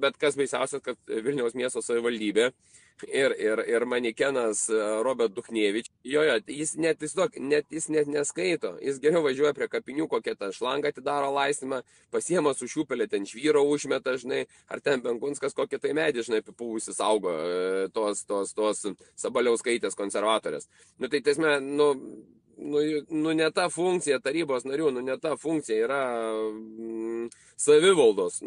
bet kas baisiausias, kad Vilniaus miesto savivaldybė ir manikenas Robert Duchnevič, jis net neskaito, jis geriau važiuoja prie kapinių, kokią tą šlangą atidaro laistymą, pasiema su šiupelė, ten švyro užmeta, žinai, ar ten Benkunskas kokį tai medį, žinai, apipūvusi saugo tos Sabaliauskaitės konservatorės. Nu tai tiesme, ne ta funkcija tarybos narių, ne ta funkcija yra savivaldos,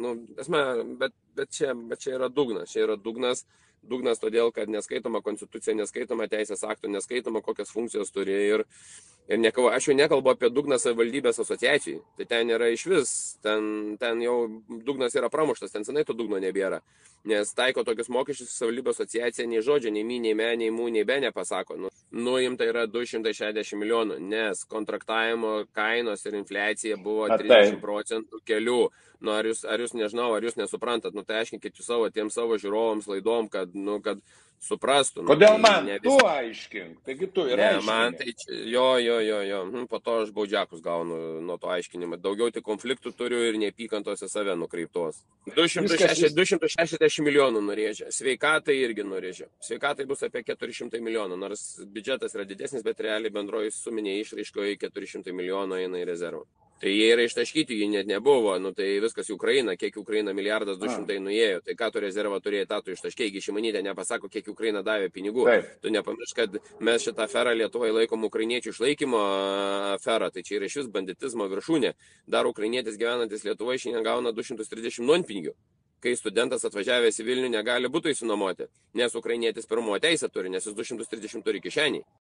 bet čia yra dugnas, dugnas todėl, kad neskaitoma konstitucija, neskaitoma teisės aktų, neskaitoma kokias funkcijos turi ir aš jau nekalbu apie dugną savivaldybės asociacijai, tai ten yra iš vis, ten jau dugnas yra pramuštas, ten senai to dugno nebėra, nes taiko tokius mokesčius savivaldybės asociacija, nei žodžio, nei mi, nei me, nei mu, nei be nepasako, nuimta yra 260 milijonų, nes kontraktavimo kainos ir infliacija buvo 30% kelių. Ar jūs nežinau, ar jūs nesuprantat, tai aiškinkit tiems savo žiūrovams laidom, kad suprastų. Kodėl man? Tu aiškink, taigi tu ir aiškink. Man tai jo. Po to aš baudžiakus gaunu nuo to aiškinimo. Daugiau tik konfliktų turiu ir neapykantos į save nukreiptos. 260 milijonų nurėžė. Sveikatai irgi nurėžė. Sveikatai bus apie 400 milijonų, nors biudžetas yra didesnis, bet realiai bendroji suminė išraiškoje 400 milijonų eina į rezervą. Tai jie yra ištaškyti, jų net nebuvo, tai viskas į Ukrainą, kiek Ukraina 1,2 milijardo nuėjo, tai ką tu rezervą turėjai, tą tu ištaškėjai, Šimonytė nepasako, kiek Ukraina davė pinigų. Taip. Tu nepamiršk, kad mes šitą aferą Lietuvoje laikom ukrainiečių išlaikymo aferą, tai čia yra iš vis banditizmo viršūnė. Dar ukrainietis gyvenantis Lietuvoje šiandien gauna 230 nuompinigių, kai studentas atvažiavęs į Vilnių negali būtų įsinuomoti, nes ukrainietis pirmumo teisę turi, nes jis 230 turi kišenį.